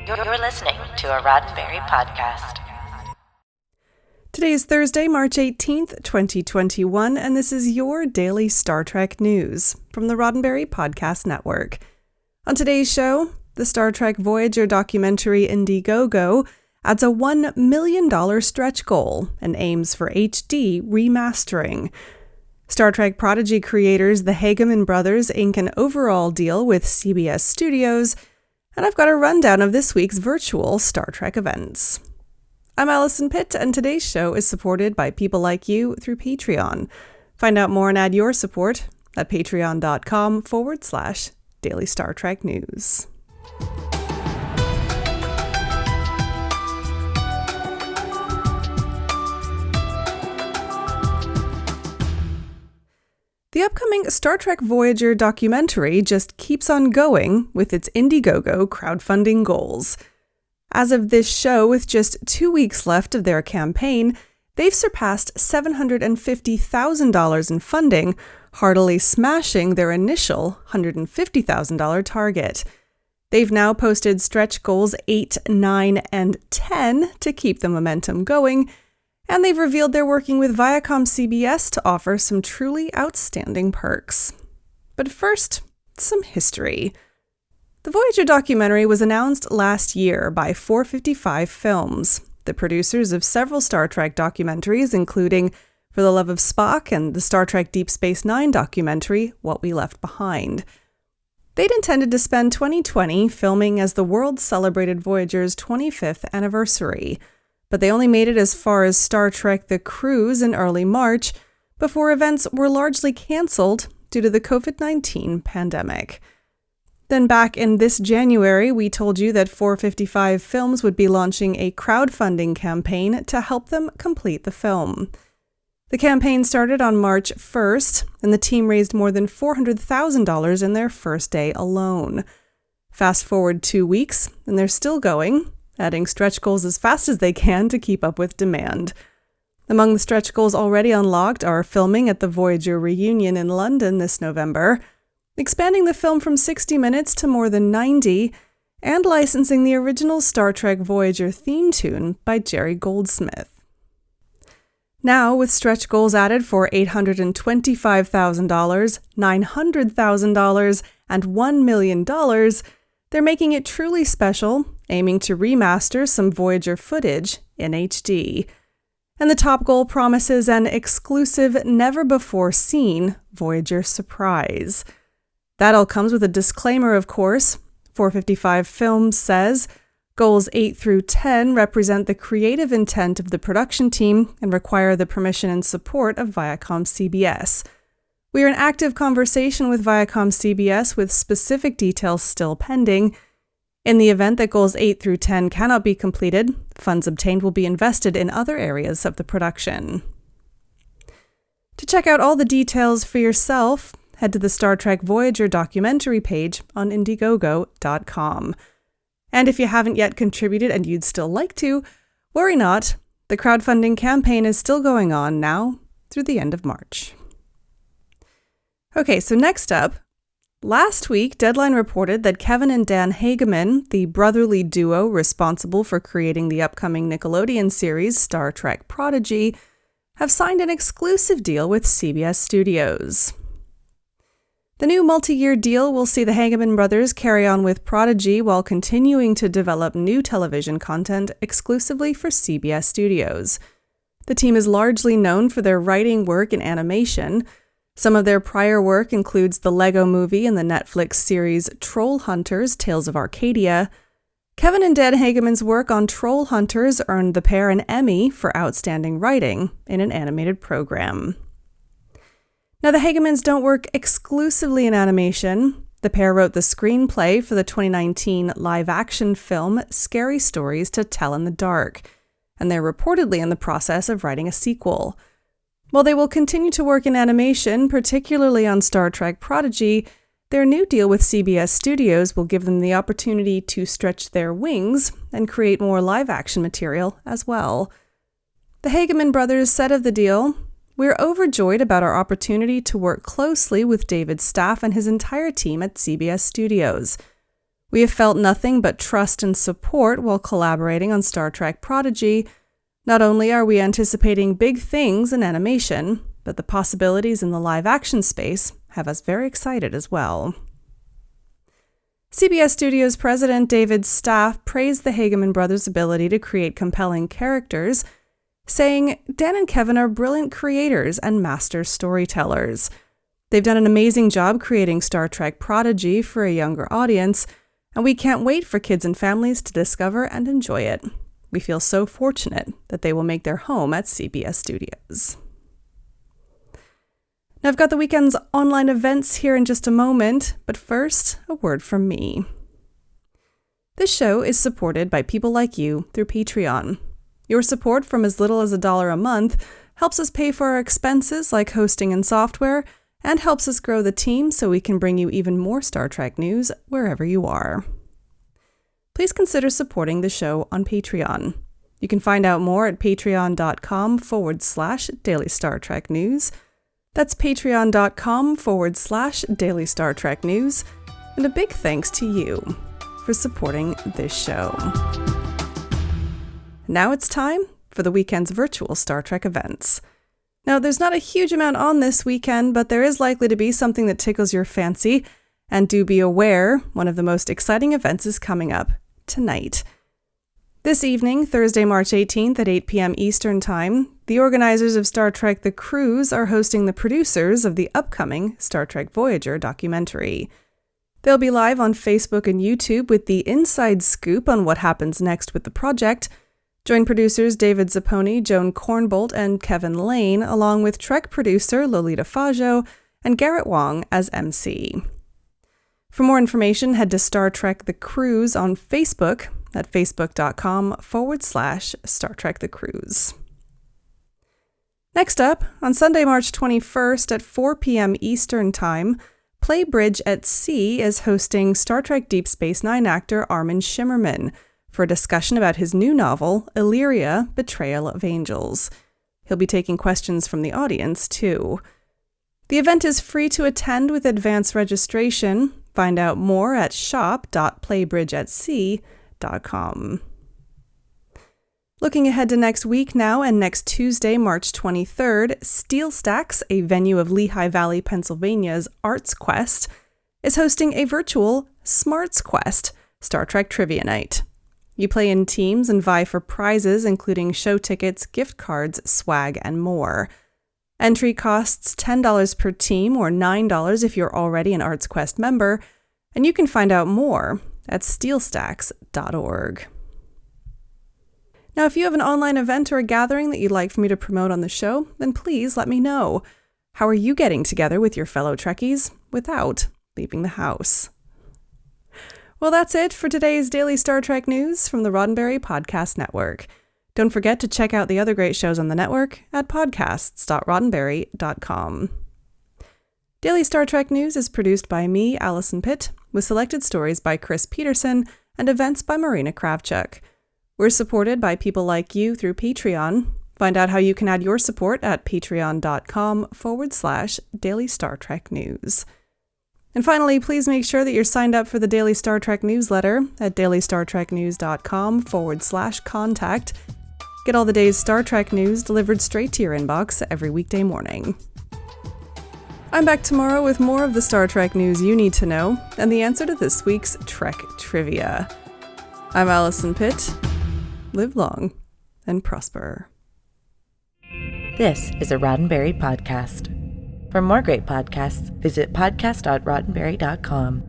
You're listening to a Roddenberry podcast. Today is Thursday, March 18th, 2021, and this is your daily Star Trek news from the Roddenberry Podcast Network. On today's show, the Star Trek Voyager documentary Indiegogo adds a $1 million stretch goal and aims for HD remastering. Star Trek Prodigy creators the Hageman Brothers ink an overall deal with CBS Studios, and I've got a rundown of this week's virtual Star Trek events. I'm Alison Pitt, and today's show is supported by people like you through Patreon. Find out more and add your support at patreon.com/Daily Star Trek News. The upcoming Star Trek Voyager documentary just keeps on going with its Indiegogo crowdfunding goals. As of this show, with just 2 weeks left of their campaign, they've surpassed $750,000 in funding, heartily smashing their initial $150,000 target. They've now posted stretch goals 8, 9, and 10 to keep the momentum going, and they've revealed they're working with Viacom CBS to offer some truly outstanding perks. But first, some history. The Voyager documentary was announced last year by 455 Films, the producers of several Star Trek documentaries, including For the Love of Spock and the Star Trek Deep Space Nine documentary, What We Left Behind. They'd intended to spend 2020 filming as the world celebrated Voyager's 25th anniversary, but they only made it as far as Star Trek The Cruise in early March, before events were largely cancelled due to the COVID-19 pandemic. Then back in this January, we told you that 455 Films would be launching a crowdfunding campaign to help them complete the film. The campaign started on March 1st, and the team raised more than $400,000 in their first day alone. Fast forward 2 weeks, and they're still going, adding stretch goals as fast as they can to keep up with demand. Among the stretch goals already unlocked are filming at the Voyager reunion in London this November, expanding the film from 60 minutes to more than 90, and licensing the original Star Trek Voyager theme tune by Jerry Goldsmith. Now, with stretch goals added for $825,000, $900,000, and $1 million, they're making it truly special, aiming to remaster some Voyager footage in HD. And the top goal promises an exclusive, never-before-seen Voyager surprise. That all comes with a disclaimer, of course. 455 Films says, Goals 8 through 10 represent the creative intent of the production team and require the permission and support of Viacom CBS. We are in active conversation with Viacom CBS with specific details still pending. In the event that goals 8 through 10 cannot be completed, funds obtained will be invested in other areas of the production. To check out all the details for yourself, head to the Star Trek Voyager documentary page on Indiegogo.com. And if you haven't yet contributed and you'd still like to, worry not. The crowdfunding campaign is still going on now through the end of March. Okay, so next up, last week, Deadline reported that Kevin and Dan Hageman, the brotherly duo responsible for creating the upcoming Nickelodeon series Star Trek Prodigy, have signed an exclusive deal with CBS Studios. The new multi-year deal will see the Hageman Brothers carry on with Prodigy while continuing to develop new television content exclusively for CBS Studios. The team is largely known for their writing work in animation. Some of their prior work includes the Lego Movie and the Netflix series Troll Hunters: Tales of Arcadia. Kevin and Dan Hageman's work on Troll Hunters earned the pair an Emmy for outstanding writing in an animated program. Now, the Hagemans don't work exclusively in animation. The pair wrote the screenplay for the 2019 live-action film Scary Stories to Tell in the Dark, and they're reportedly in the process of writing a sequel. While they will continue to work in animation, particularly on Star Trek Prodigy, their new deal with CBS Studios will give them the opportunity to stretch their wings and create more live-action material as well. The Hageman Brothers said of the deal, "We're overjoyed about our opportunity to work closely with David's staff and his entire team at CBS Studios. We have felt nothing but trust and support while collaborating on Star Trek Prodigy. Not only are we anticipating big things in animation, but the possibilities in the live-action space have us very excited as well. CBS Studios president David Staff praised the Hageman Brothers' ability to create compelling characters, saying, "Dan and Kevin are brilliant creators and master storytellers. They've done an amazing job creating Star Trek Prodigy for a younger audience, and we can't wait for kids and families to discover and enjoy it. We feel so fortunate that they will make their home at CBS Studios." Now, I've got the weekend's online events here in just a moment, but first, a word from me. This show is supported by people like you through Patreon. Your support from as little as $1 a month helps us pay for our expenses like hosting and software, and helps us grow the team so we can bring you even more Star Trek news wherever you are. Please consider supporting the show on Patreon. You can find out more at patreon.com/Daily Star Trek News. That's patreon.com/Daily Star Trek News. And a big thanks to you for supporting this show. Now it's time for the weekend's virtual Star Trek events. Now, there's not a huge amount on this weekend, but there is likely to be something that tickles your fancy. And do be aware, one of the most exciting events is coming up tonight. This evening, Thursday, March 18th at 8 p.m. Eastern Time, the organizers of Star Trek The Cruise are hosting the producers of the upcoming Star Trek Voyager documentary. They'll be live on Facebook and YouTube with the inside scoop on what happens next with the project. Join producers David Zapponi, Joan Kornbolt, and Kevin Lane, along with Trek producer Lolita Faggio and Garrett Wong as MC. For more information, head to Star Trek The Cruise on Facebook at facebook.com/Star Trek The Cruise. Next up, on Sunday, March 21st at 4 p.m. Eastern Time, Play Bridge at Sea is hosting Star Trek Deep Space Nine actor Armin Shimmerman for a discussion about his new novel, Illyria: Betrayal of Angels. He'll be taking questions from the audience, too. The event is free to attend with advance registration. Find out more at shop.playbridgeatsea.com. Looking ahead to next week now, and next Tuesday, March 23rd, Steel Stacks, a venue of Lehigh Valley, Pennsylvania's Arts Quest, is hosting a virtual Smarts Quest Star Trek Trivia Night. You play in teams and vie for prizes, including show tickets, gift cards, swag, and more. Entry costs $10 per team or $9 if you're already an Arts Quest member, and you can find out more at steelstacks.org. Now, if you have an online event or a gathering that you'd like for me to promote on the show, then please let me know. How are you getting together with your fellow Trekkies without leaving the house? Well, that's it for today's Daily Star Trek News from the Roddenberry Podcast Network. Don't forget to check out the other great shows on the network at podcasts.roddenberry.com. Daily Star Trek News is produced by me, Alison Pitt, with selected stories by Chris Peterson and events by Marina Kravchuk. We're supported by people like you through Patreon. Find out how you can add your support at patreon.com/Daily Star Trek News. And finally, please make sure that you're signed up for the Daily Star Trek newsletter at dailystartreknews.com/contact. Get all the day's Star Trek news delivered straight to your inbox every weekday morning. I'm back tomorrow with more of the Star Trek news you need to know and the answer to this week's Trek Trivia. I'm Alison Pitt. Live long and prosper. This is a Roddenberry podcast. For more great podcasts, visit podcast.roddenberry.com.